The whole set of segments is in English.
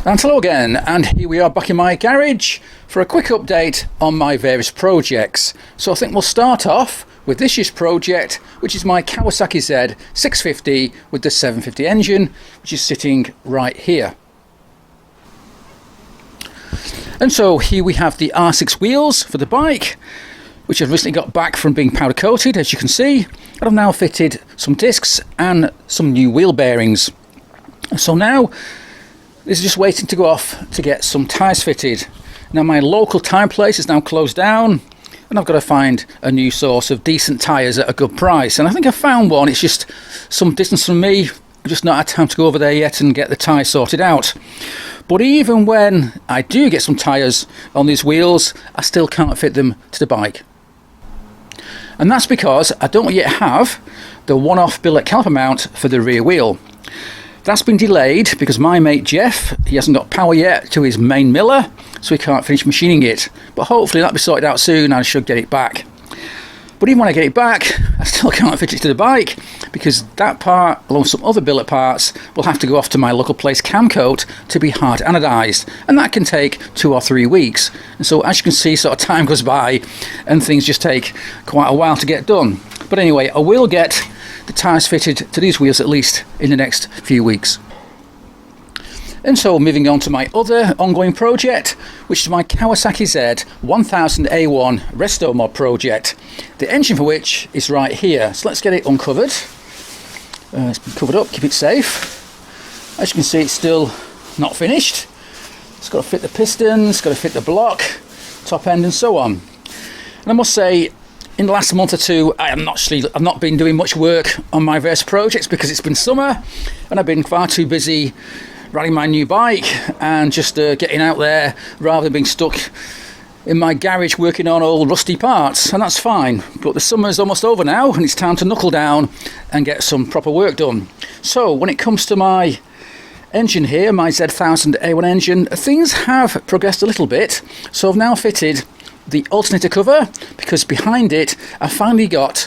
And hello again, and here we are back in my garage for a quick update on my various projects. So I think we'll start off with this year's project, which is my Kawasaki Z650 with the 750 engine, which is sitting right here. And so here we have the R6 wheels for the bike, which I've recently got back from being powder coated, as you can see, and I've now fitted some discs and some new wheel bearings. So now this is just waiting to go off to get some tyres fitted. Now my local tyre place is now closed down and I've got to find a new source of decent tyres at a good price, and I think I found one. It's just some distance from me. I've just not had time to go over there yet and get the tyre sorted out. But even when I do get some tyres on these wheels, I still can't fit them to the bike. And that's because I don't yet have the one-off billet caliper mount for the rear wheel. That's been delayed because my mate Jeff, he hasn't got power yet to his main miller, so he can't finish machining it. But hopefully that'll be sorted out soon and I should get it back. But even when I get it back, I still can't fit it to the bike because that part, along with some other billet parts, will have to go off to my local place Camcoat to be hard anodised, and that can take 2 or 3 weeks. And so as you can see, sort of time goes by and things just take quite a while to get done. But anyway, I will get the tyres fitted to these wheels at least in the next few weeks. And so moving on to my other ongoing project, which is my Kawasaki Z1000A1 Restomod project, the engine for which is right here. So let's get it uncovered. It's been covered up, keep it safe. As you can see, it's still not finished. It's got to fit the pistons, it's got to fit the block, top end and so on. And I must say, in the last month or two, I've not been doing much work on my various projects because it's been summer and I've been far too busy riding my new bike and just getting out there rather than being stuck in my garage working on all rusty parts, and that's fine. But the summer's almost over now and it's time to knuckle down and get some proper work done. So when it comes to my engine here, my Z1000A1 engine, things have progressed a little bit. So I've now fitted the alternator cover because behind it I finally got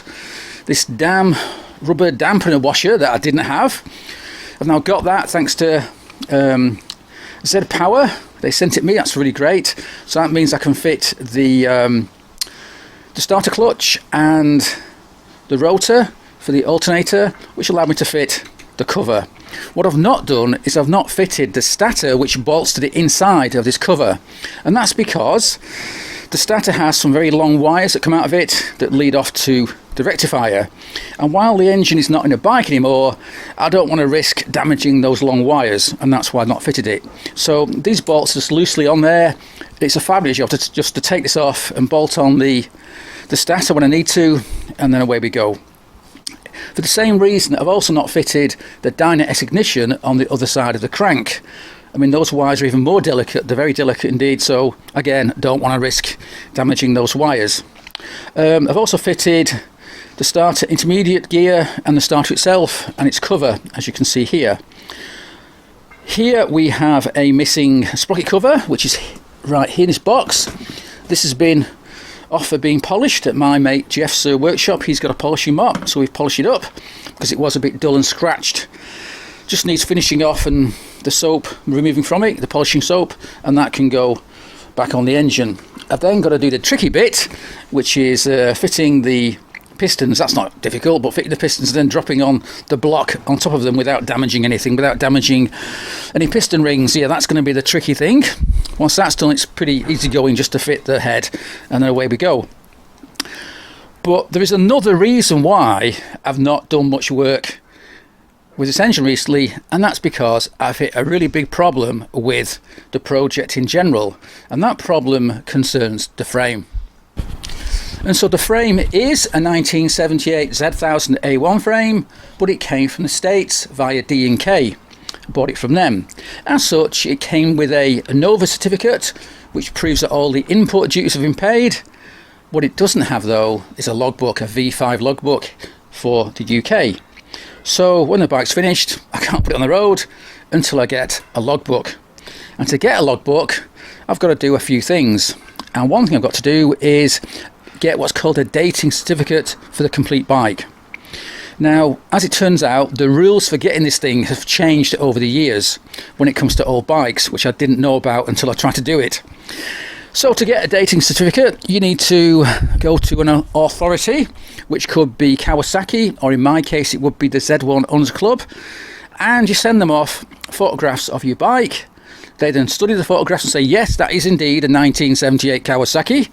this damn rubber dampener washer that I didn't have. I've now got that thanks to Z Power. They sent it me, that's really great. So that means I can fit the starter clutch and the rotor for the alternator, which allowed me to fit the cover. What I've not done is I've not fitted the stator which bolts to the inside of this cover, and that's because the stator has some very long wires that come out of it that lead off to the rectifier, and while the engine is not in a bike anymore, I don't want to risk damaging those long wires, and that's why I've not fitted it. So these bolts are just loosely on there. It's a fabulous job just to take this off and bolt on the stator when I need to, and then away we go. For the same reason, I've also not fitted the Dyna S ignition on the other side of the crank. I mean, those wires are even more delicate. They're very delicate indeed, so again, don't want to risk damaging those wires. I've also fitted the starter intermediate gear and the starter itself and its cover, as you can see here. Here we have a missing sprocket cover, which is right here in this box. This has been off for being polished at my mate Jeff's workshop. He's got a polishing mop, so we've polished it up because it was a bit dull and scratched. Just needs finishing off and the soap removing from it, the polishing soap, and that can go back on the engine. I've then got to do the tricky bit, which is fitting the pistons. That's not difficult, but fitting the pistons and then dropping on the block on top of them without damaging anything, without damaging any piston rings. Yeah, that's going to be the tricky thing. Once that's done, it's pretty easy going just to fit the head, and then away we go. But there is another reason why I've not done much work with this engine recently, and that's because I've hit a really big problem with the project in general, and that problem concerns the frame. And so the frame is a 1978 Z1000A1 frame, but it came from the States via D&K. I bought it from them. As such, it came with a Nova certificate, which proves that all the import duties have been paid. What it doesn't have though is a logbook, a V5 logbook for the UK. So when the bike's finished, I can't put it on the road until I get a logbook. And to get a logbook, I've got to do a few things. And one thing I've got to do is get what's called a dating certificate for the complete bike. Now, as it turns out, the rules for getting this thing have changed over the years when it comes to old bikes, which I didn't know about until I tried to do it. So to get a dating certificate, you need to go to an authority, which could be Kawasaki, or in my case, it would be the Z1000 Club, and you send them off photographs of your bike. They then study the photographs and say, yes, that is indeed a 1978 Kawasaki,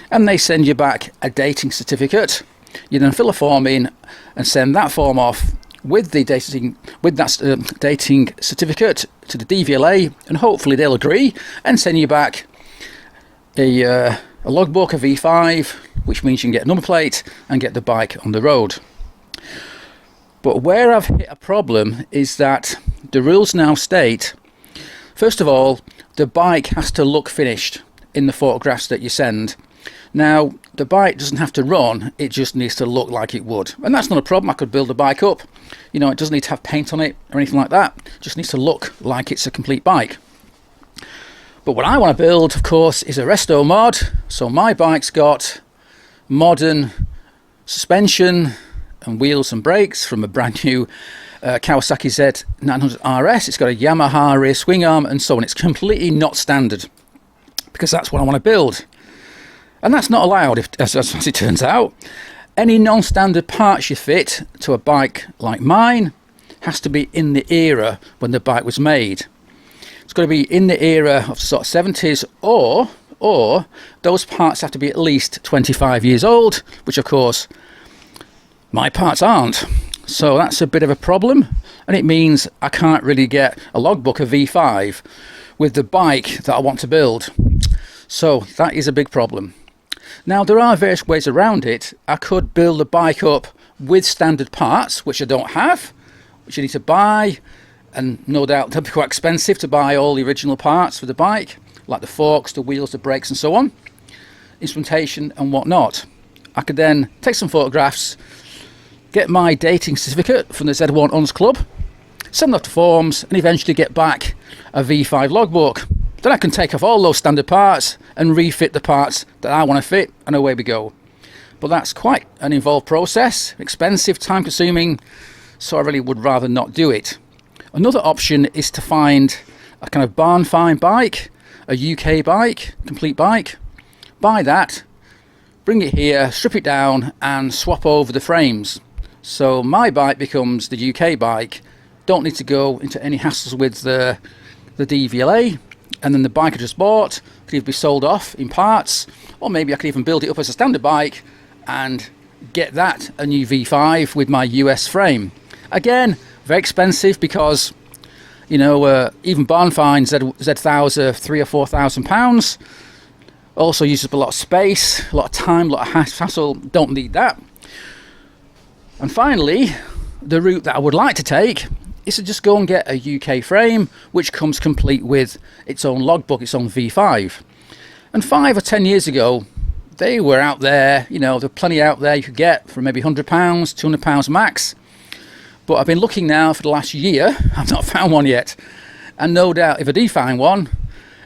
and they send you back a dating certificate. You then fill a form in and send that form off with the dating certificate to the DVLA, and hopefully they'll agree and send you back a logbook, a V5, which means you can get a number plate and get the bike on the road. But where I've hit a problem is that the rules now state, first of all, the bike has to look finished in the photographs that you send. Now, the bike doesn't have to run, it just needs to look like it would. And that's not a problem. I could build the bike up. You know, it doesn't need to have paint on it or anything like that. It just needs to look like it's a complete bike. But what I want to build, of course, is a Restomod. So my bike's got modern suspension and wheels and brakes from a brand new Kawasaki Z1000 RS. It's got a Yamaha rear swing arm and so on. It's completely not standard because that's what I want to build. And that's not allowed, as it turns out. Any non-standard parts you fit to a bike like mine has to be in the era when the bike was made. It's got to be in the era of the sort of 70s, or those parts have to be at least 25 years old, which of course my parts aren't. So that's a bit of a problem, and it means I can't really get a logbook, a V5, with the bike that I want to build. So that is a big problem. Now, there are various ways around it. I could build the bike up with standard parts, which I don't have, which you need to buy, and no doubt they'll be quite expensive to buy all the original parts for the bike, like the forks, the wheels, the brakes and so on, instrumentation and whatnot. I could then take some photographs, get my dating certificate from the Z1000 Club, send off the forms, and eventually get back a V5 logbook. Then I can take off all those standard parts and refit the parts that I want to fit, and away we go. But that's quite an involved process, expensive, time consuming, so I really would rather not do it. Another option is to find a kind of barn find bike, a UK bike, complete bike, buy that, bring it here, strip it down and swap over the frames. So my bike becomes the UK bike, don't need to go into any hassles with the DVLA, and then the bike I just bought could either be sold off in parts, or maybe I could even build it up as a standard bike and get that a new V5 with my US frame. Again, very expensive because, you know, even barn find Z1000 £3,000 or £4,000. Also uses up a lot of space, a lot of time, a lot of hassle. Don't need that. And finally, the route that I would like to take is to just go and get a UK frame, which comes complete with its own logbook, its own V5. And 5 or 10 years ago, they were out there, you know, there were plenty out there you could get for maybe £100, £200 max. But I've been looking now for the last year, I've not found one yet. And no doubt if I do find one,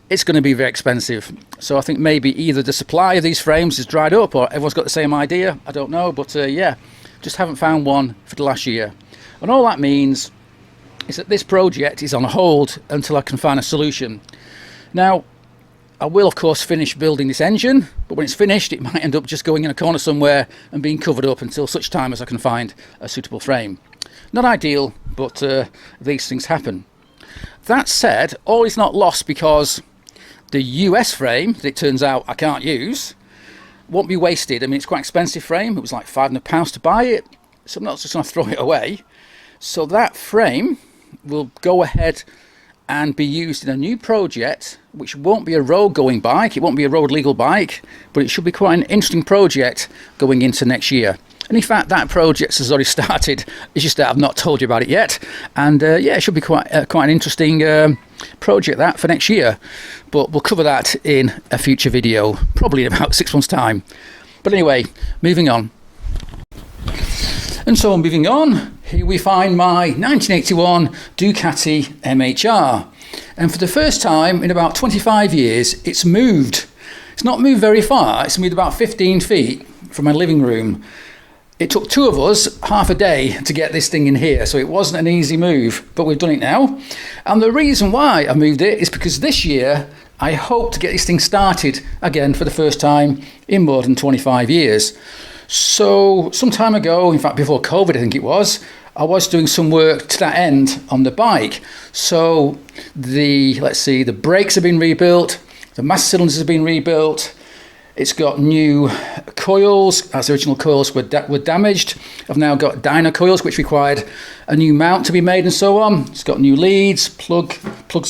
it's going to be very expensive. So I think maybe either the supply of these frames is dried up or everyone's got the same idea, I don't know. But yeah, just haven't found one for the last year. And all that means is that this project is on hold until I can find a solution. Now, I will of course finish building this engine, but when it's finished it might end up just going in a corner somewhere and being covered up until such time as I can find a suitable frame. Not ideal, but these things happen. That said, all is not lost, because the US frame that it turns out I can't use won't be wasted. I mean, it's quite an expensive frame. It was like £500 to buy it, so I'm not just going to throw it away. So that frame will go ahead and be used in a new project, which won't be a road going bike, it won't be a road legal bike, but it should be quite an interesting project going into next year. And in fact, that project has already started. It's just that I've not told you about it yet. And yeah, it should be quite an interesting project that for next year. But we'll cover that in a future video, probably in about 6 months' time. But anyway, moving on. And so moving on, here we find my 1981 Ducati MHR. And for the first time in about 25 years, it's moved. It's not moved very far. It's moved about 15 feet from my living room. It took two of us half a day to get this thing in here, so it wasn't an easy move, but we've done it now. And the reason why I moved it is because this year I hope to get this thing started again for the first time in more than 25 years. So some time ago, in fact before COVID I think it was, I was doing some work to that end on the bike. So the brakes have been rebuilt, the master cylinders have been rebuilt, it's got new coils, as the original coils were damaged. I've now got dyno coils which required a new mount to be made and so on. It's got new leads, plugs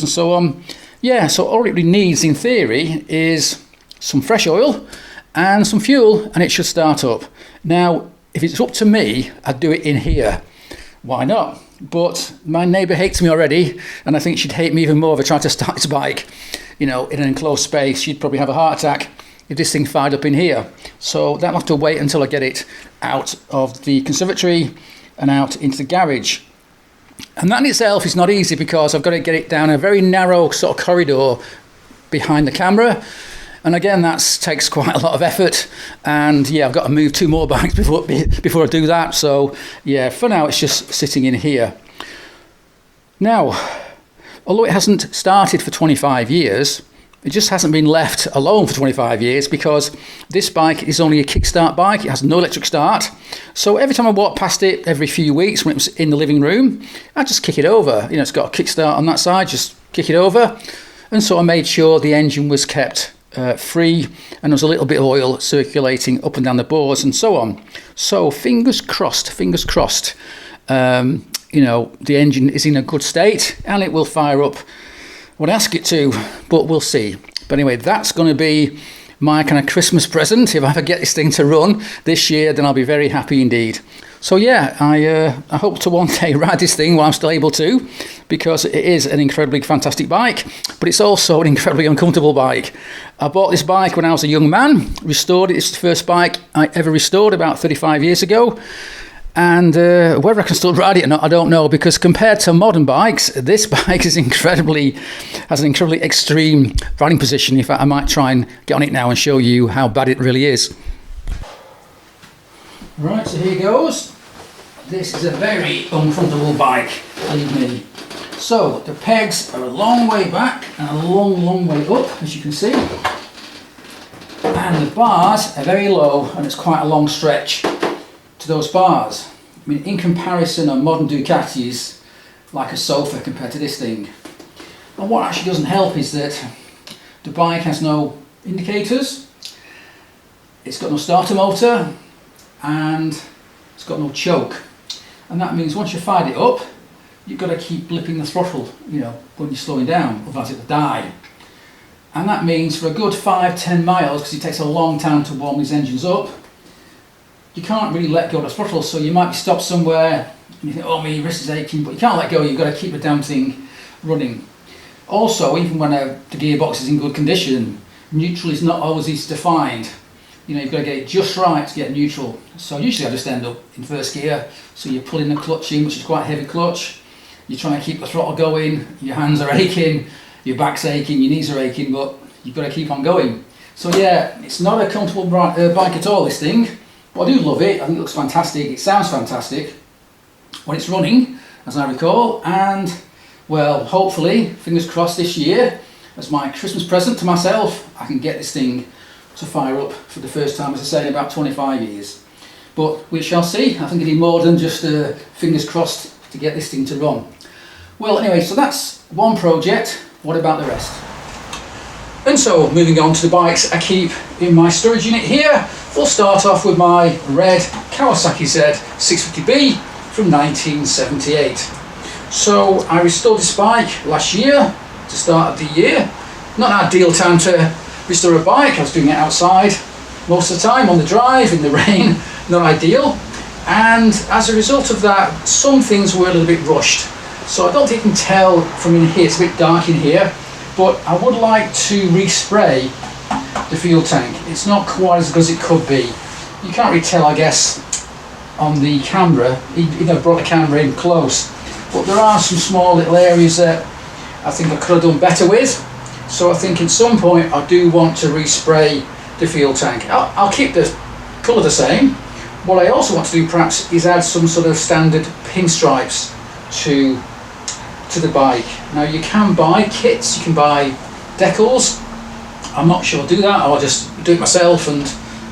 and so on. Yeah, so all it really needs in theory is some fresh oil and some fuel and it should start up. Now, if it's up to me, I'd do it in here. Why not? But my neighbour hates me already and I think she'd hate me even more if I tried to start this bike, in an enclosed space. She'd probably have a heart attack if this thing fired up in here. So that'll have to wait until I get it out of the conservatory and out into the garage. And that in itself is not easy because I've got to get it down a very narrow sort of corridor behind the camera. And again, that takes quite a lot of effort. And yeah, I've got to move two more bikes before I do that. So yeah, for now it's just sitting in here. Now, although it hasn't started for 25 years, it just hasn't been left alone for 25 years because this bike is only a kickstart bike. It has no electric start. So every time I walk past it every few weeks when it was in the living room, I just kick it over. It's got a kickstart on that side, just kick it over. And so I made sure the engine was kept free and there was a little bit of oil circulating up and down the boards and so on. So fingers crossed, the engine is in a good state and it will fire up when I ask it to, but we'll see. But anyway, that's going to be my kind of Christmas present. If I ever get this thing to run this year, then I'll be very happy indeed. So yeah, I hope to one day ride this thing while I'm still able to, because it is an incredibly fantastic bike, but it's also an incredibly uncomfortable bike. I bought this bike when I was a young man, restored it. It's the first bike I ever restored about 35 years ago. And whether I can still ride it or not, I don't know, because compared to modern bikes, this bike has an incredibly extreme riding position. In fact, I might try and get on it now and show you how bad it really is. Right, so here goes. This is a very uncomfortable bike, believe me. So the pegs are a long way back and a long way up, as you can see. And the bars are very low and it's quite a long stretch to those bars. I mean, in comparison, a modern Ducati is like a sofa compared to this thing. And what actually doesn't help is that the bike has no indicators, it's got no starter motor, and it's got no choke. And that means once you fired it up, you've got to keep blipping the throttle, when you're slowing down, otherwise it'll die. And that means for a good 5-10 miles, because it takes a long time to warm these engines up, you can't really let go of the throttle, so you might be stopped somewhere and you think, oh, my wrist is aching, but you can't let go, you've got to keep the damn thing running. Also, even when the gearbox is in good condition, neutral is not always easy to find. You've got to get it just right to get neutral. So usually I just end up in first gear, so you're pulling the clutch in, which is quite a heavy clutch. You're trying to keep the throttle going, your hands are aching, your back's aching, your knees are aching, but you've got to keep on going. So yeah, it's not a comfortable bike at all, this thing. But I do love it. I think it looks fantastic. It sounds fantastic when it's running, as I recall. And, well, hopefully, fingers crossed this year, as my Christmas present to myself, I can get this thing to fire up for the first time, as I say, in about 25 years. But we shall see. I think I need more than just fingers crossed to get this thing to run. Well, anyway, so that's one project. What about the rest? And so, moving on to the bikes I keep in my storage unit here. We'll start off with my red Kawasaki Z650B from 1978. So I restored this bike last year, to start of the year. Not an ideal time to restore a bike. I was doing it outside most of the time, on the drive, in the rain, not ideal. And as a result of that, some things were a little bit rushed. So I don't think you can tell from in here, it's a bit dark in here, but I would like to respray the fuel tank. It's not quite as good as it could be. You can't really tell, I guess, on the camera, even though I brought the camera in close, but there are some small little areas that I think I could have done better with. So I think at some point I do want to respray the fuel tank. I'll keep the colour the same, What I also want to do perhaps is add some sort of standard pinstripes to the bike. Now you can buy kits, you can buy decals. I'm not sure I'll do that, I'll just do it myself and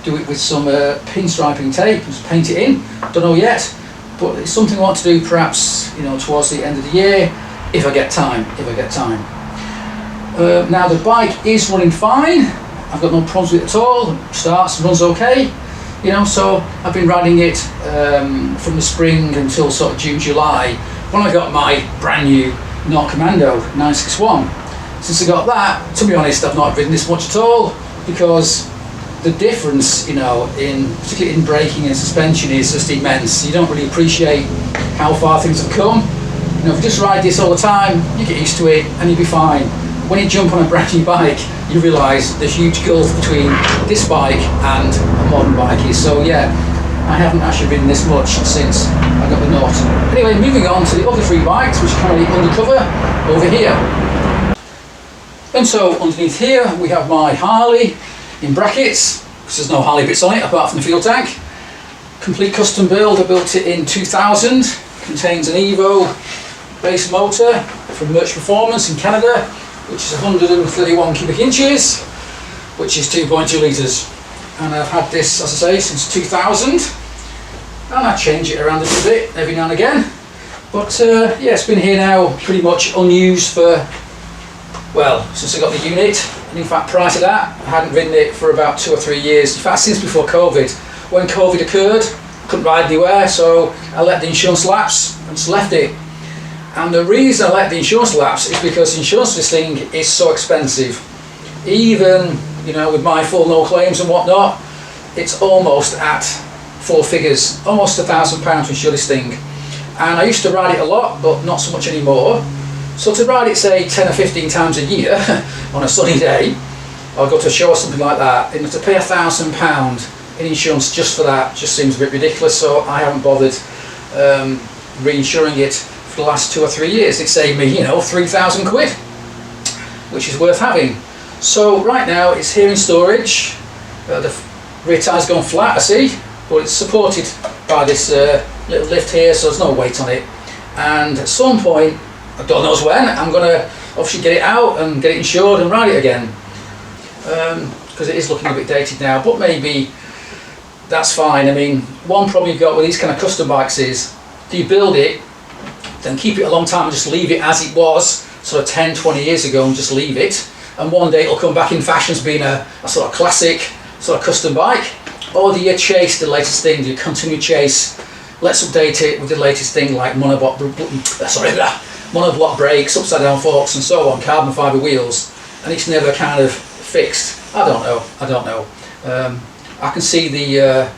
do it with some pinstriping tape, just paint it in. Don't know yet, but it's something I want to do perhaps, you know, towards the end of the year, if I get time. Now the bike is running fine, I've got no problems with it at all, starts, runs okay, you know, so I've been riding it from the spring until sort of June, July, when I got my brand new Norley Commando 961. Since I got that, to be honest, I've not ridden this much at all, because the difference, you know, particularly in braking and suspension is just immense. You don't really appreciate how far things have come. You know, if you just ride this all the time, you get used to it and you'll be fine. When you jump on a brand new bike, you realise there's a huge gulf between this bike and a modern bike is. So yeah, I haven't actually ridden this much since I got the Note. Anyway, moving on to the other three bikes, which are currently undercover over here. And so underneath here we have my Harley in brackets, because there's no Harley bits on it apart from the fuel tank. Complete custom build, I built it in 2000, contains an Evo base motor from Merch Performance in Canada, which is 131 cubic inches, which is 2.2 litres. And I've had this, as I say, since 2000, and I change it around a little bit every now and again. But yeah, it's been here now pretty much unused for, well, since I got the unit. And in fact, prior to that, I hadn't ridden it for about 2 or 3 years. In fact, since before COVID. When COVID occurred, I couldn't ride anywhere, so I let the insurance lapse and just left it. And the reason I let the insurance lapse is because insurance for this thing is so expensive. Even, you know, with my full no claims and whatnot, it's almost at 4 figures, almost £1,000 to insure this thing. And I used to ride it a lot, but not so much anymore. So to ride it, say, 10 or 15 times a year on a sunny day, or go to a show or something like that, and to pay £1,000 in insurance just for that just seems a bit ridiculous. So I haven't bothered reinsuring it for the last 2 or 3 years. It saved me, you know, 3,000 quid, which is worth having. So right now it's here in storage. The rear tire's gone flat, I see, but it's supported by this little lift here, so there's no weight on it. And at some point, I don't know when, I'm going to obviously get it out and get it insured and ride it again, because it is looking a bit dated now, but maybe that's fine. I mean, one problem you've got with these kind of custom bikes is, do you build it, then keep it a long time and just leave it as it was, sort of 10, 20 years ago, and just leave it, and one day it'll come back in fashion as being a sort of classic, sort of custom bike, or do you chase the latest thing, do you continue to chase, let's update it with the latest thing like monoblock brakes, upside down forks and so on, carbon fibre wheels, and it's never kind of fixed. I don't know. I can see the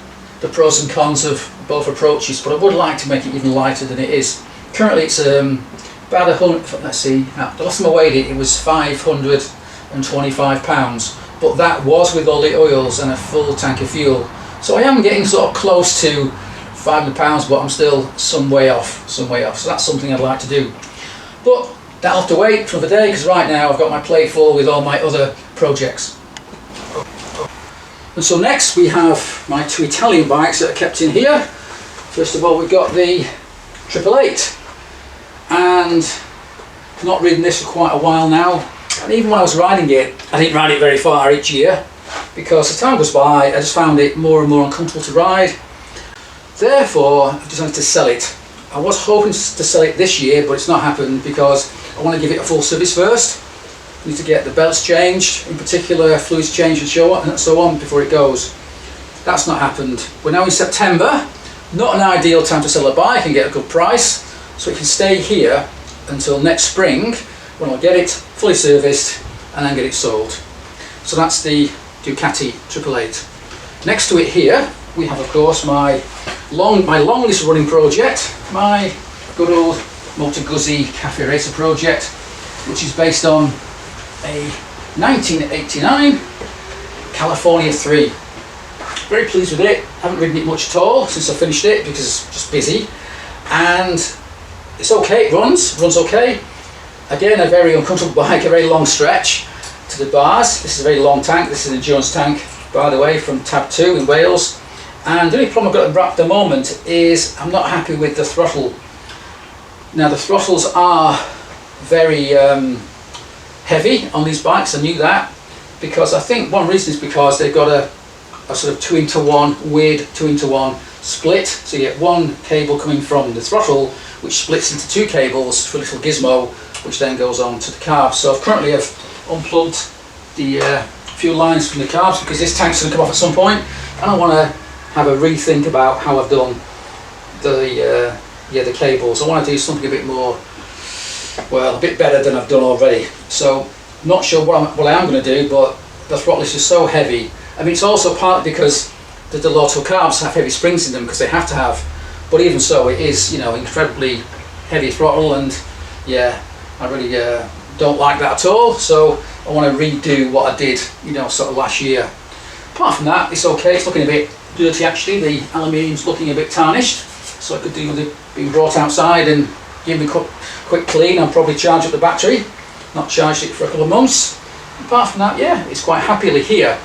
pros and cons of both approaches, but I would like to make it even lighter than it is. Currently it's about 100, let's see, the last time I weighed it, it was 525 pounds, but that was with all the oils and a full tank of fuel. So I am getting sort of close to 500 pounds, but I'm still some way off. So that's something I'd like to do. But that'll have to wait for another day, because right now I've got my plate full with all my other projects. And so next we have my 2 Italian bikes that are kept in here. First of all, we've got the 888, and I've not ridden this for quite a while now. And even when I was riding it, I didn't ride it very far each year, because as time goes by, I just found it more and more uncomfortable to ride. Therefore, I've decided to sell it. I was hoping to sell it this year, but it's not happened because I want to give it a full service first. I need to get the belts changed, in particular fluids changed and so on before it goes. That's not happened. We're now in September, not an ideal time to sell a bike and get a good price, so it can stay here until next spring when I'll get it fully serviced and then get it sold. So that's the Ducati 888. Next to it here we have, of course, my longest running project, my good old Motor Guzzi Cafe Racer project, which is based on a 1989 California 3. Very pleased with it. Haven't ridden it much at all since I finished it because it's just busy, and it's okay. It runs okay. Again, a very uncomfortable bike, a very long stretch to the bars. This is a very long tank. This is an endurance tank, by the way, from Tab 2 in Wales, And the only problem I've got at the moment is I'm not happy with the throttle. Now the throttles are very heavy on these bikes, I knew that, because I think one reason is because they've got a sort of 2-into-1, weird 2-into-1 split. So you get one cable coming from the throttle, which splits into two cables for a little gizmo, which then goes on to the carbs. So I've unplugged the fuel lines from the carbs because this tank's going to come off at some point, and I want to have a rethink about how I've done the cables. I want to do something a bit more, well, a bit better than I've done already. So not sure what I am going to do, but the throttle is just so heavy. I mean, it's also partly because the Deloto carbs have heavy springs in them because they have to have, but even so, it is, you know, incredibly heavy throttle, and yeah, I really don't like that at all. So I want to redo what I did, you know, sort of last year. Apart from that, it's okay. It's looking a bit dirty actually. The aluminium's looking a bit tarnished, so I could do with it being brought outside and give me a quick clean. I'll probably charge up the battery. Not charged it for a couple of months. Apart from that, yeah, it's quite happily here.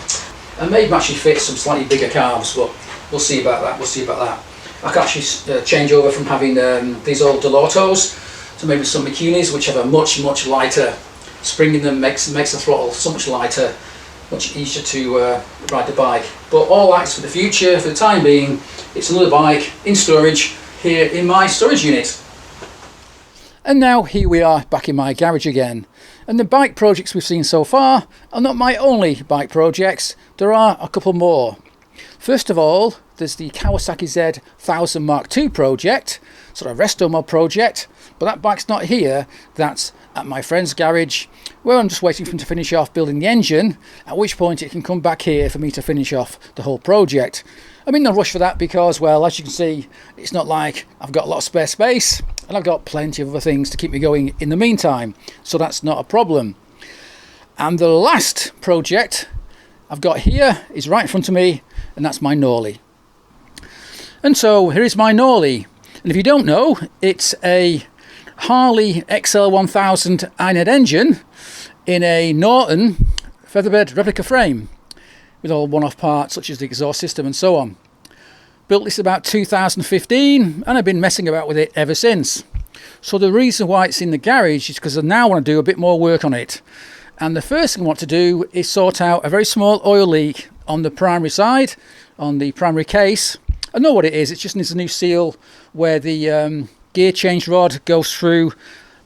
And maybe actually fit some slightly bigger carbs, but we'll see about that. We'll see about that. I can actually change over from having these old Delotos to maybe some Mk2s, which have a much lighter spring in them. Makes the throttle so much lighter, much easier to ride the bike. But all that's for the future. For the time being, it's another bike in storage here in my storage unit. And now here we are back in my garage again. And the bike projects we've seen so far are not my only bike projects. There are a couple more. First of all, there's the Kawasaki Z1000 Mk2 project, sort of Restomod project, but that bike's not here. That's at my friend's garage, where I'm just waiting for him to finish off building the engine, at which point it can come back here for me to finish off the whole project. I'm in no rush for that because, well, as you can see, it's not like I've got a lot of spare space, and I've got plenty of other things to keep me going in the meantime, so that's not a problem. And the last project I've got here is right in front of me, and that's my Norley. And so here is my Norley, and if you don't know, it's a Harley XL1000 ironhead engine in a Norton featherbed replica frame with all one-off parts such as the exhaust system and so on. Built this about 2015, and I've been messing about with it ever since. So the reason why it's in the garage is because I now want to do a bit more work on it. And the first thing I want to do is sort out a very small oil leak on the primary side, on the primary case. I know what it is. It just needs a new seal where the gear change rod goes through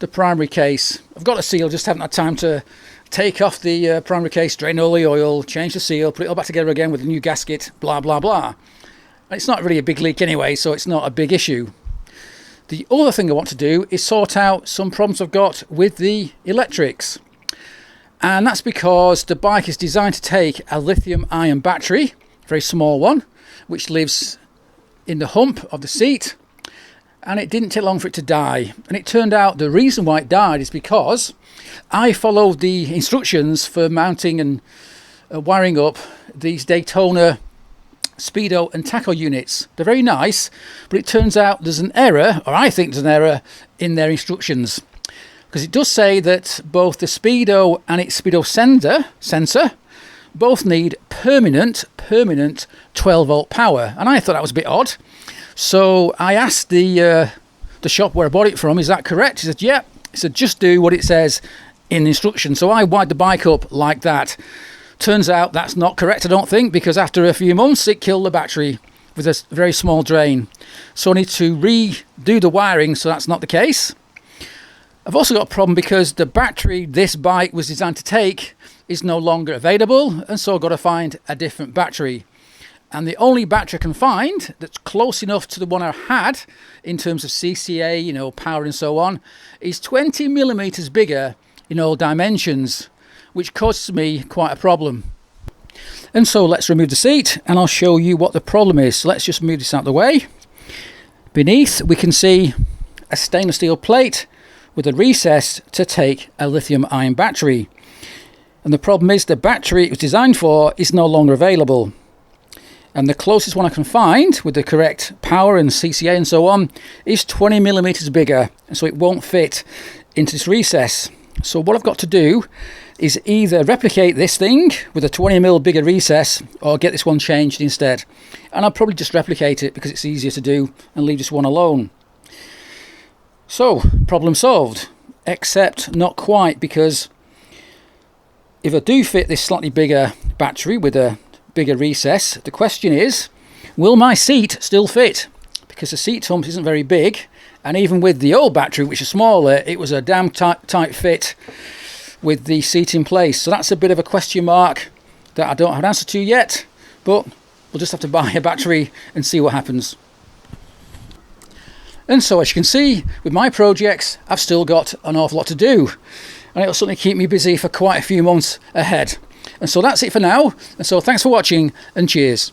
the primary case. I've got a seal, just haven't had time to take off the primary case, drain all the oil, change the seal, put it all back together again with a new gasket, blah blah blah. And it's not really a big leak anyway, so it's not a big issue. The other thing I want to do is sort out some problems I've got with the electrics. And that's because the bike is designed to take a lithium-ion battery, a very small one, which lives in the hump of the seat. And it didn't take long for it to die. And it turned out the reason why it died is because I followed the instructions for mounting and wiring up these Daytona speedo and tacho units. They're very nice, but it turns out there's an error, or I think there's an error in their instructions, because it does say that both the speedo and its speedo sensor both need permanent 12 volt power, and I thought that was a bit odd. So I asked the shop where I bought it from, is that correct? He said, yeah. He said, just do what it says in the instructions. So I wired the bike up like that. Turns out that's not correct, I don't think, because after a few months it killed the battery with a very small drain. So I need to redo the wiring, so that's not the case. I've also got a problem because the battery this bike was designed to take is no longer available, and so I've got to find a different battery. And the only battery I can find that's close enough to the one I had in terms of CCA, you know, power and so on, is 20 millimeters bigger in all dimensions, which causes me quite a problem. And so let's remove the seat and I'll show you what the problem is. So let's just move this out of the way. Beneath we can see a stainless steel plate with a recess to take a lithium ion battery. And the problem is the battery it was designed for is no longer available. And the closest one I can find with the correct power and CCA and so on is 20 millimeters bigger, and so it won't fit into this recess. So what I've got to do is either replicate this thing with a 20mm bigger recess or get this one changed instead. And I'll probably just replicate it because it's easier to do and leave this one alone. So, problem solved. Except not quite, because if I do fit this slightly bigger battery with a bigger recess, the question is, will my seat still fit? Because the seat hump isn't very big, and even with the old battery, which is smaller, it was a damn tight fit with the seat in place. So that's a bit of a question mark that I don't have an answer to yet, but we'll just have to buy a battery and see what happens. And so, as you can see, with my projects, I've still got an awful lot to do, and it'll certainly keep me busy for quite a few months ahead. And so that's it for now, and so thanks for watching, and cheers.